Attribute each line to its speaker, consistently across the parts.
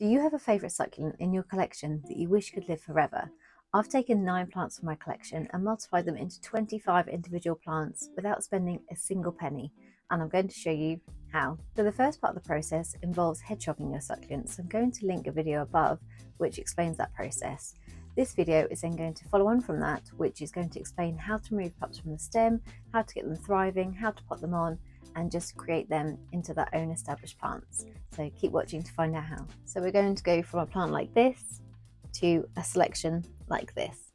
Speaker 1: Do you have a favourite succulent in your collection that you wish could live forever? I've taken 9 plants from my collection and multiplied them into 25 individual plants without spending a single penny, and I'm going to show you how. So the first part of the process involves head chopping your succulents. I'm going to link a video above which explains that process. This video is then going to follow on from that, which is going to explain how to remove pups from the stem, how to get them thriving, how to pot them on, and just create them into their own established plants. So keep watching to find out how. So we're going to go from a plant like this to a selection like this.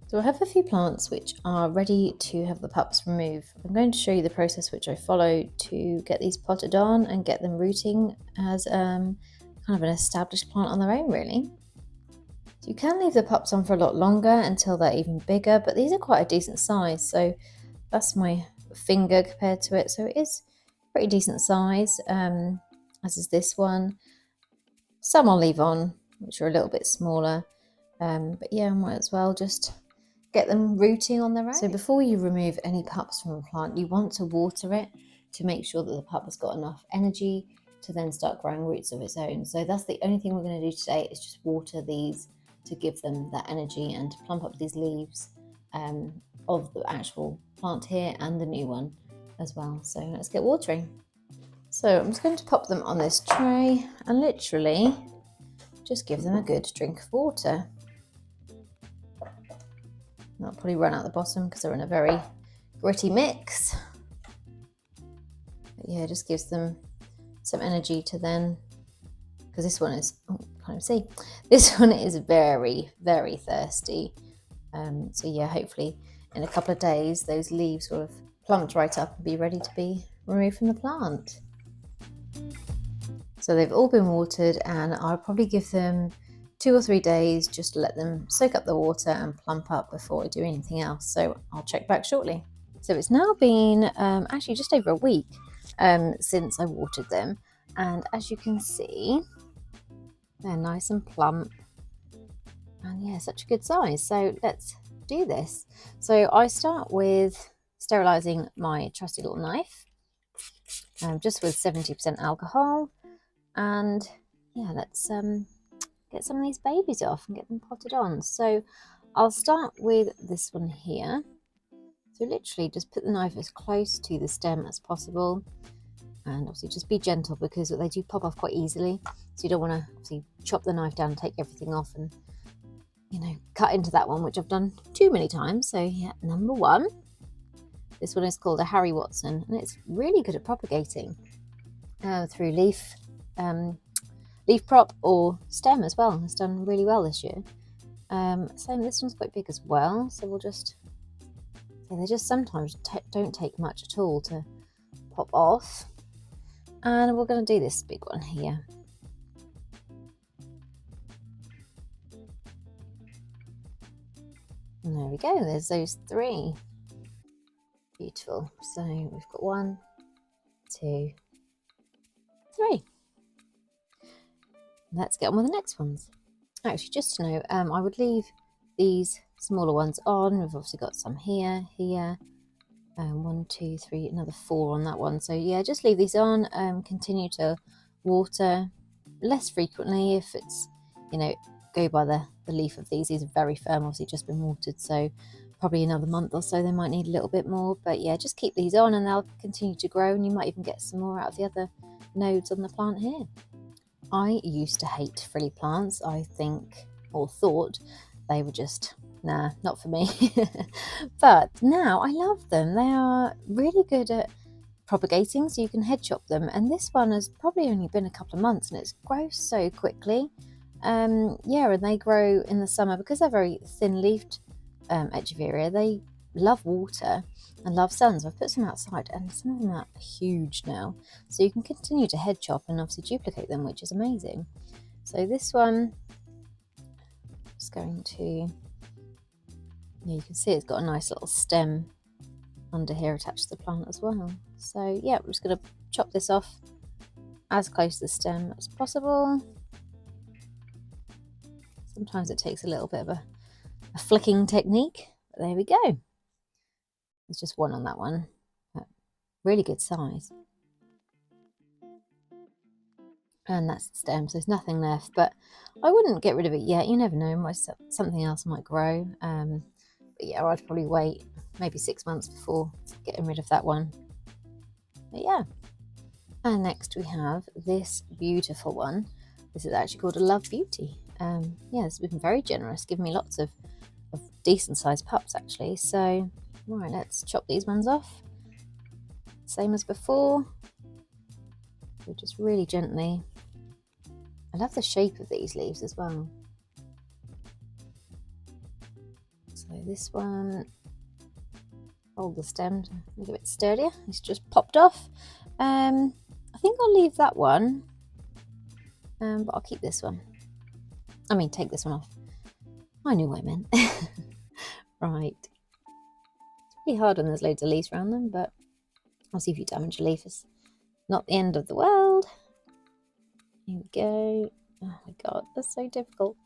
Speaker 1: So I have a few plants which are ready to have the pups removed. I'm going to show you the process which I follow to get these potted on and get them rooting as kind of an established plant on their own, really. So you can leave the pups on for a lot longer until they're even bigger, but these are quite a decent size. So that's my finger compared to it, so it is pretty decent size, as is this one. Some I'll leave on which are a little bit smaller, but yeah, I might as well just get them rooting on their own. So before you remove any pups from a plant, you want to water it to make sure that the pup has got enough energy to then start growing roots of its own. So that's the only thing we're going to do today, is just water these to give them that energy and to plump up these leaves of the actual plant here and the new one as well. So let's get watering. So I'm just going to pop them on this tray and literally just give them a good drink of water. That'll probably run out the bottom because they're in a very gritty mix. But yeah, just gives them some energy to then, because this one is, oh, can't even see, this one is very, very thirsty. So yeah, hopefully in a couple of days those leaves will have plumped right up and be ready to be removed from the plant. So they've all been watered, and I'll probably give them 2 or 3 days just to let them soak up the water and plump up before I do anything else. So I'll check back shortly. So it's now been actually just over a week since I watered them, and as you can see, they're nice and plump, and yeah, such a good size. So let's do this. So I start with sterilising my trusty little knife, just with 70% alcohol, and yeah, let's get some of these babies off and get them potted on. So I'll start with this one here. So literally just put the knife as close to the stem as possible, and obviously just be gentle because they do pop off quite easily. So you don't want to obviously chop the knife down and take everything off and, you know, cut into that one, which I've done too many times. So yeah, number 1. This one is called a Harry Watson, and it's really good at propagating through leaf prop or stem as well. It's done really well this year. Same, this one's quite big as well, so we'll just, yeah, they just sometimes don't take much at all to pop off. And we're going to do this big one here. And there we go, there's those 3. Beautiful. So we've got 1, 2, 3. Let's get on with the next ones. Actually, just to know, I would leave these smaller ones on. We've obviously got some here, 1, 2, 3, another 4 on that one. So yeah, just leave these on. Continue to water less frequently if it's, you know, go by the leaf of these. These are very firm, obviously just been watered, so probably another month or so they might need a little bit more. But yeah, just keep these on and they'll continue to grow, and you might even get some more out of the other nodes on the plant here. I used to hate frilly plants. I think, or thought, they were just, nah, not for me. But now I love them. They are really good at propagating, so you can head chop them. And this one has probably only been a couple of months, and it's grows so quickly. Yeah, and they grow in the summer because they're very thin-leafed Echeveria. They love water and love sun, so I've put some outside, and some of them are huge now, so you can continue to head chop and obviously duplicate them, which is amazing. So this one is going to, yeah, you can see it's got a nice little stem under here attached to the plant as well. So yeah, I'm just going to chop this off as close to the stem as possible. Sometimes it takes a little bit of a flicking technique, but there we go. There's just 1 on that one. Really good size. and that's the stem, so there's nothing left. But I wouldn't get rid of it yet. You never know, something else might grow. But yeah, I'd probably wait maybe 6 months before getting rid of that one. But yeah. And next we have this beautiful one. This is actually called a Love Beauty. Yeah, it's been very generous, giving me lots of decent sized pups actually. So right, let's chop these ones off. Same as before. So just really gently. I love the shape of these leaves as well. So this one, hold the stem to make it a bit sturdier. It's just popped off. I think I'll leave that one, but I'll keep this one. I mean, take this one off. I knew what I meant. Right. It's really hard when there's loads of leaves around them, but I'll see if you damage a leaf. It's not the end of the world. Here we go. Oh my god, that's so difficult.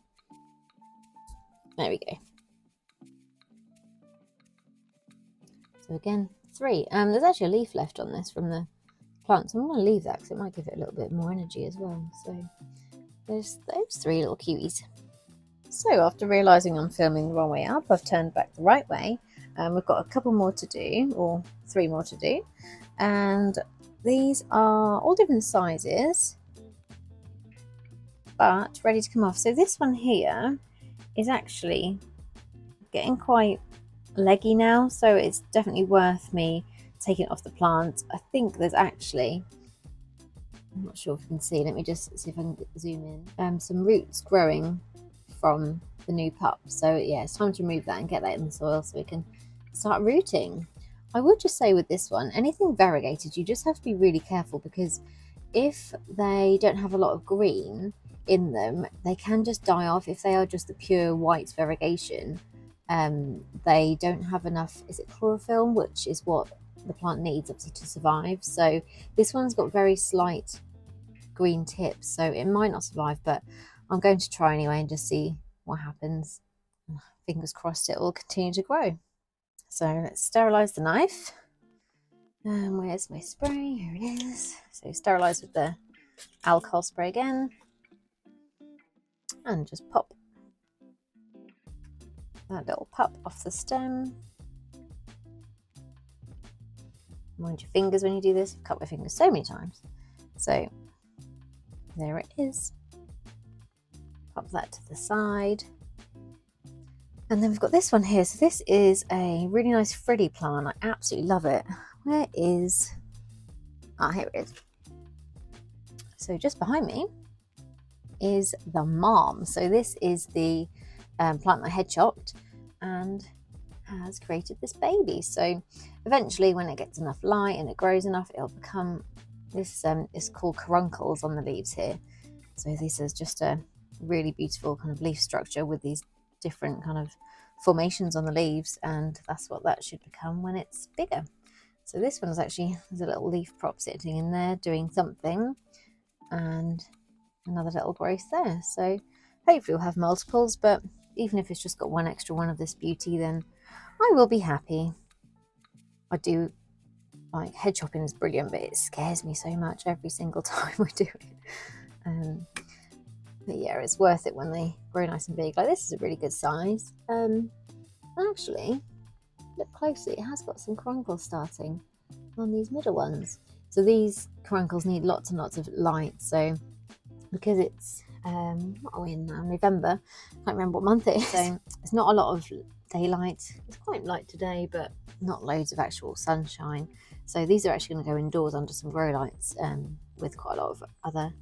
Speaker 1: There we go. So again, 3. There's actually a leaf left on this from the plant, so I'm going to leave that because it might give it a little bit more energy as well. So there's those 3 little cuties. So after realising I'm filming the wrong way up, I've turned back the right way. We've got a couple more to do, or 3 more to do. And these are all different sizes, but ready to come off. So this one here is actually getting quite leggy now, so it's definitely worth me taking it off the plant. I think there's actually, I'm not sure if you can see, let me just see if I can zoom in, some roots growing from the new pup. So yeah, it's time to remove that and get that in the soil so we can start rooting. I would just say with this one, anything variegated, you just have to be really careful, because if they don't have a lot of green in them, they can just die off. If they are just the pure white variegation, they don't have enough, is it chlorophyll, which is what the plant needs obviously to survive. So this one's got very slight green tips, so it might not survive, but I'm going to try anyway and just see what happens. Fingers crossed it will continue to grow. So let's sterilise the knife. Where's my spray? Here it is. So sterilise with the alcohol spray again, and just pop that little pup off the stem. Mind your fingers when you do this. I've cut my fingers so many times. So there it is. Pop that to the side. And then we've got this one here. So this is a really nice frilly plant. I absolutely love it. Where is... Ah, here it is. So just behind me is the mom. So this is the plant I head chopped and has created this baby. So eventually, when it gets enough light and it grows enough, it'll become this is called caruncles on the leaves here. So this is just a really beautiful kind of leaf structure with these different kind of formations on the leaves, and that's what that should become when it's bigger. So this one is actually, there's a little leaf prop sitting in there doing something, and another little growth there. So hopefully we'll have multiples, but even if it's just got one extra one of this beauty, then I will be happy. I do like head chopping is brilliant, but it scares me so much every single time I do it. But yeah, it's worth it when they grow nice and big. Like this is a really good size. Actually, look closely, it has got some caruncles starting on these middle ones. So these caruncles need lots and lots of light. So because it's what are we in now? November. I can't remember what month it is. So it's not a lot of daylight. It's quite light today, but not loads of actual sunshine. So these are actually going to go indoors under some grow lights with quite a lot of other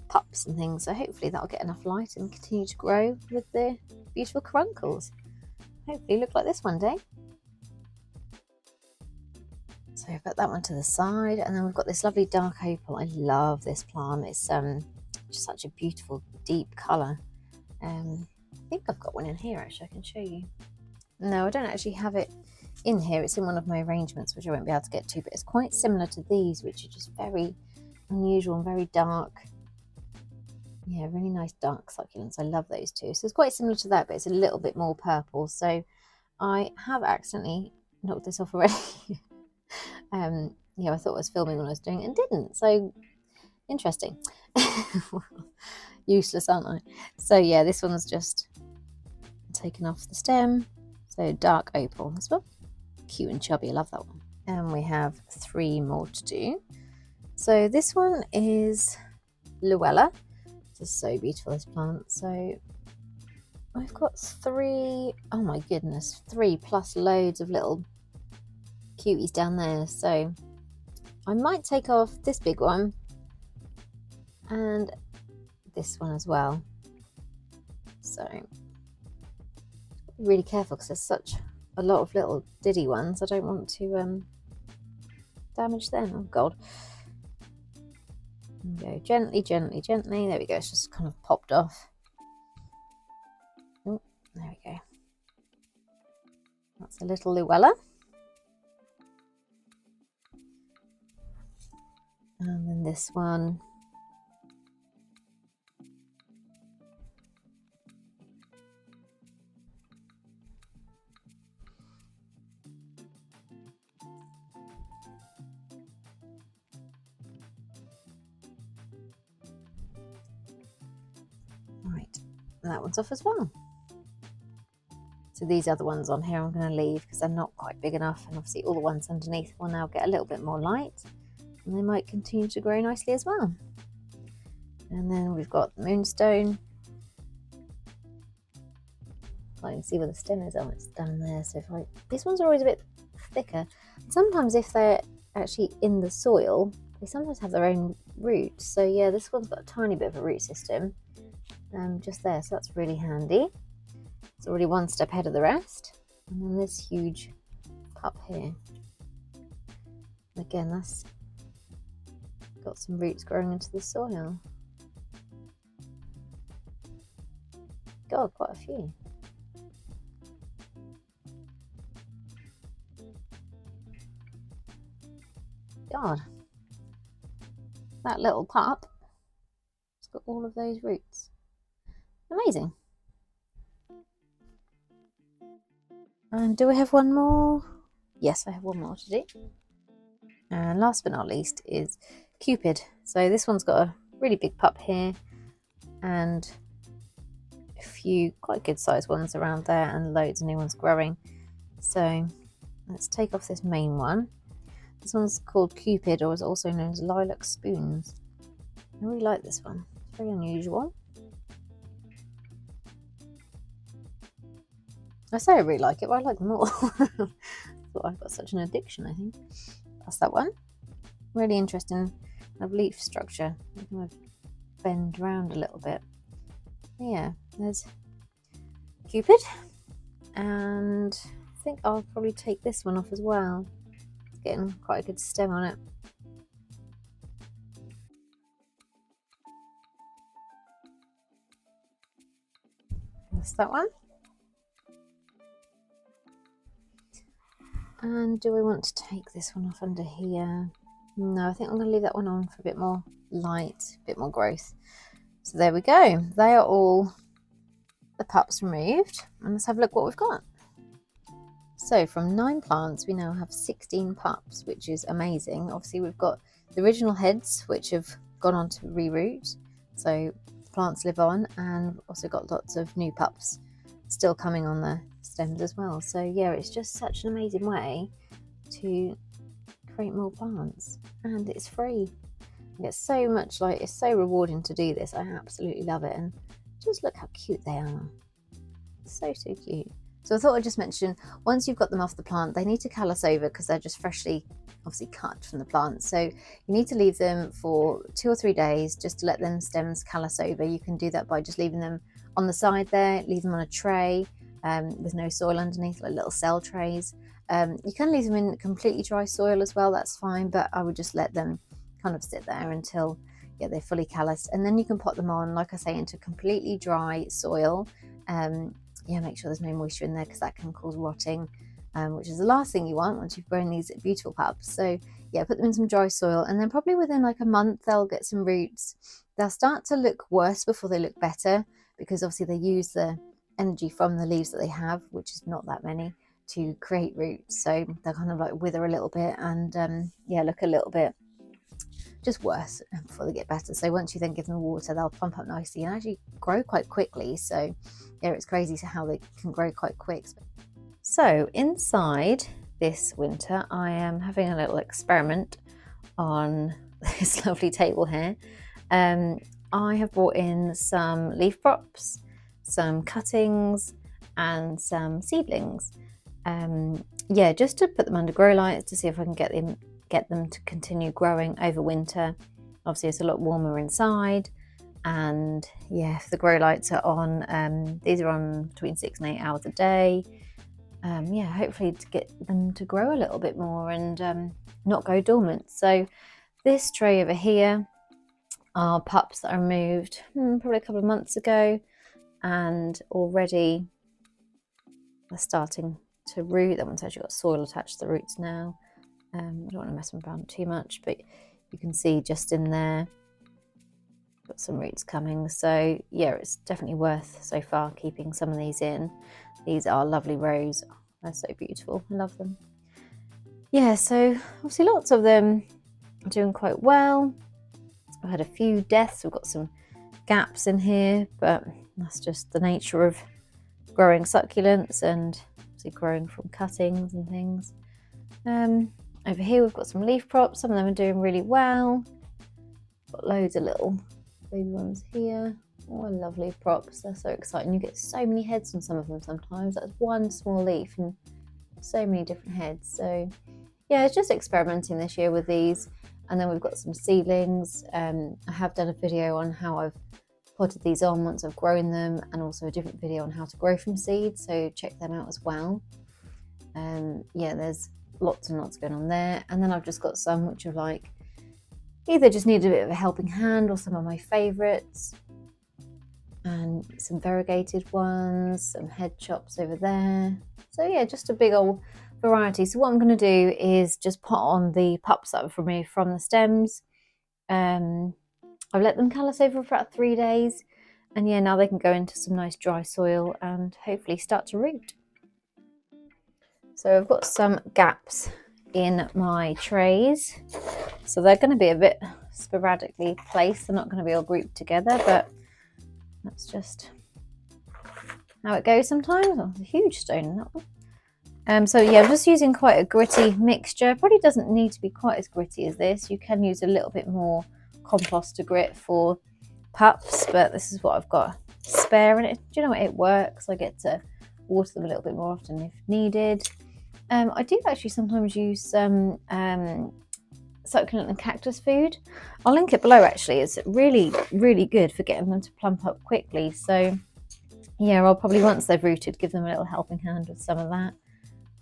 Speaker 1: pups and things. So hopefully that'll get enough light and continue to grow with the beautiful caruncles. Hopefully look like this one day. So I've got that one to the side, and then we've got this lovely dark opal. I love this plant. It's just such a beautiful deep colour. I think I've got one in here actually, I can show you. No, I don't actually have it in here. It's in one of my arrangements, which I won't be able to get to, but it's quite similar to these, which are just very unusual and very dark. Yeah, really nice dark succulents. I love those too. So it's quite similar to that, but it's a little bit more purple. So I have accidentally knocked this off already. Yeah, I thought I was filming when I was doing it and didn't. So Interesting. Useless, aren't I? So yeah, this one's just taken off the stem. So dark opal, this one. Cute and chubby, I love that one. And we have 3 more to do. So this one is Luella. This is so beautiful, this plant. So I've got 3, oh my goodness, 3 plus loads of little cuties down there. So I might take off this big one and this one as well. So be really careful because there's such a lot of little diddy ones. I don't want to damage them. Oh god. Go gently, gently, gently. There we go. It's just kind of popped off. Oh, there we go. That's a little Luella. And then this one. Right, and that one's off as well. So these other ones on here I'm going to leave because they're not quite big enough, and obviously all the ones underneath will now get a little bit more light and they might continue to grow nicely as well. And then we've got the moonstone. I can see where the stem is. Oh, it's down there. So if these ones are always a bit thicker. Sometimes if they're actually in the soil, they sometimes have their own roots. So yeah, this one's got a tiny bit of a root system just there, so that's really handy. It's already one step ahead of the rest. And then this huge cup here, again, that's got some roots growing into the soil. God, quite a few. God, that little pup has got all of those roots. Amazing. And do we have one more? Yes, I have one more to do. And last but not least is Cupid. So this one's got a really big pup here and a few quite good sized ones around there and loads of new ones growing. So let's take off this main one. This one's called Cupid, or is also known as lilac spoons. I really like this one. It's very unusual. I say I really like it, but I like them all. I've got such an addiction, I think. That's that one. Really interesting kind of leaf structure. You kind of bend around a little bit. Yeah, there's Cupid. And I think I'll probably take this one off as well. It's getting quite a good stem on it. That's that one. And do I want to take this one off under here? No, I think I'm going to leave that one on for a bit more light, a bit more growth. So there we go. They are all the pups removed. And let's have a look what we've got. So from 9 plants, we now have 16 pups, which is amazing. Obviously, we've got the original heads, which have gone on to reroot. So the plants live on, and also got lots of new pups still coming on the stems as well. So yeah, it's just such an amazing way to create more plants, and it's free. It's so much it's so rewarding to do this. I absolutely love it, and just look how cute they are. So cute. So I thought I'd just mention, once you've got them off the plant, they need to callus over because they're just freshly obviously cut from the plant. So you need to leave them for 2 or 3 days just to let them stems callus over. You can do that by just leaving them on the side there, leave them on a tray with no soil underneath, like little cell trays. You can leave them in completely dry soil as well, that's fine, but I would just let them kind of sit there until they're fully calloused, and then you can pot them on, like I say, into completely dry soil. Make sure there's no moisture in there because that can cause rotting, which is the last thing you want once you've grown these beautiful pups. So yeah, put them in some dry soil, and then probably within like a month they'll get some roots. They'll start to look worse before they look better, because obviously they use the energy from the leaves that they have, which is not that many, to create roots. So they'll kind of like wither a little bit and look a little bit just worse before they get better. So once you then give them water, they'll plump up nicely and actually grow quite quickly. So yeah, it's crazy how they can grow quite quick. So inside this winter, I am having a little experiment on this lovely table here. I have brought in some leaf props, some cuttings and some seedlings. Yeah, just to put them under grow lights to see if I can get them to continue growing over winter. Obviously it's a lot warmer inside, and yeah, if the grow lights are on, these are on between 6 and 8 hours a day. Yeah, hopefully to get them to grow a little bit more and not go dormant. So this tray over here are pups that I removed probably a couple of months ago, and already they're starting to root. That one's actually got soil attached to the roots now. I don't want to mess them around too much, but you can see just in there got some roots coming. So yeah, it's definitely worth so far keeping some of these in. These are lovely rose. They're so beautiful. I love them. Yeah, so obviously lots of them are doing quite well. I've had a few deaths. We've got some gaps in here, but that's just the nature of growing succulents and obviously growing from cuttings and things. Over here we've got some leaf props. Some of them are doing really well. Got loads of little baby ones here. Oh, I love leaf props. They're so exciting. You get so many heads on some of them sometimes. That's one small leaf and so many different heads. So yeah, it's just experimenting this year with these. And then we've got some seedlings. I have done a video on how I've potted these on once I've grown them, and also a different video on how to grow from seeds, so check them out as well. Yeah, there's lots and lots going on there. And then I've just got some which are like either just need a bit of a helping hand, or some of my favourites, and some variegated ones, some head chops over there. So yeah, just a big old variety. So what I'm going to do is just pot on the pups that I've removed from the stems. I've let them callus over for about 3 days, and yeah, now they can go into some nice dry soil and hopefully start to root. So I've got some gaps in my trays, so they're going to be a bit sporadically placed. They're not going to be all grouped together, but that's just how it goes sometimes. Oh, there's a huge stone in that one. So yeah, I'm just using quite a gritty mixture. Probably doesn't need to be quite as gritty as this. You can use a little bit more compost to grit for pups, but this is what I've got spare in it. Do you know what? It works. I get to water them a little bit more often if needed. I do actually sometimes use some succulent and cactus food. I'll link it below actually. It's really, really good for getting them to plump up quickly. So yeah, I'll probably, once they've rooted, give them a little helping hand with some of that.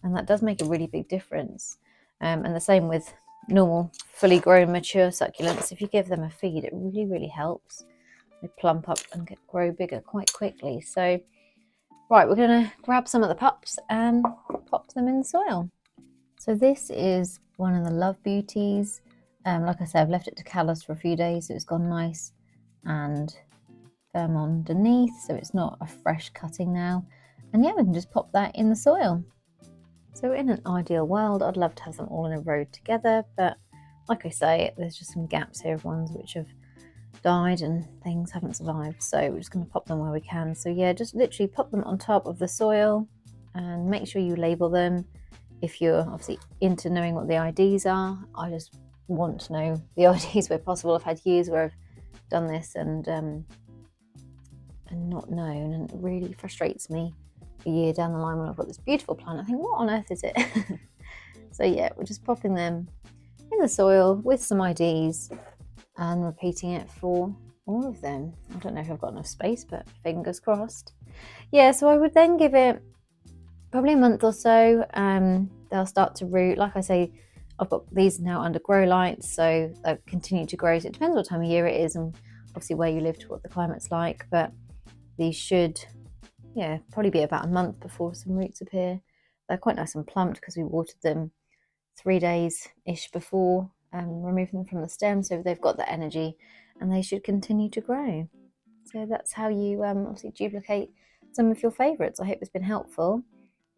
Speaker 1: And that does make a really big difference. And the same with normal, fully grown, mature succulents. If you give them a feed, it really, really helps. They plump up and grow bigger quite quickly. So, right, we're going to grab some of the pups and pop them in the soil. So this is one of the Love Beauties. Like I said, I've left it to callus for a few days, so it's gone nice and firm underneath, so it's not a fresh cutting now. And yeah, we can just pop that in the soil. So in an ideal world, I'd love to have them all in a row together, but like I say, there's just some gaps here of ones which have died and things haven't survived, so we're just going to pop them where we can. So yeah, just literally pop them on top of the soil and make sure you label them. If you're obviously into knowing what the IDs are, I just want to know the IDs where possible. I've had years where I've done this and not known, and it really frustrates me a year down the line when I've got this beautiful plant. I think, what on earth is it? So yeah, we're just popping them in the soil with some IDs and repeating it for all of them. I don't know if I've got enough space, but fingers crossed. Yeah, so I would then give it probably a month or so. They'll start to root. Like I say, I've got these now under grow lights, so they'll continue to grow. So it depends what time of year it is and obviously where you live to what the climate's like, but these should, yeah, probably be about a month before some roots appear. They're quite nice and plumped because we watered them 3 days-ish before removing them from the stem, so they've got that energy and they should continue to grow. So that's how you obviously duplicate some of your favourites. I hope it's been helpful,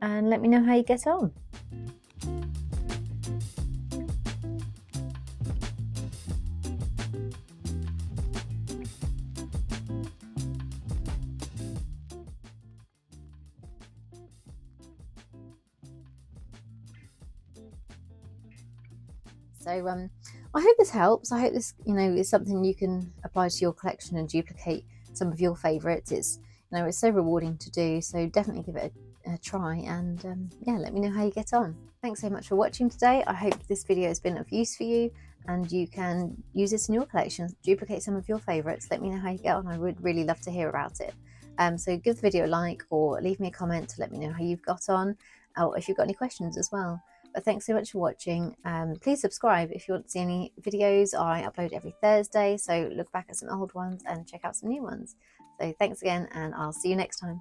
Speaker 1: and let me know how you get on. So I hope this helps. I hope this, is something you can apply to your collection and duplicate some of your favourites. It's, it's so rewarding to do. So definitely give it a try, and yeah, let me know how you get on. Thanks so much for watching today. I hope this video has been of use for you, and you can use this in your collection. Duplicate some of your favourites. Let me know how you get on. I would really love to hear about it. So give the video a like or leave me a comment to let me know how you've got on, or if you've got any questions as well. But thanks so much for watching. Please subscribe if you want to see any videos. I upload every Thursday, so look back at some old ones and check out some new ones. So thanks again, and I'll see you next time.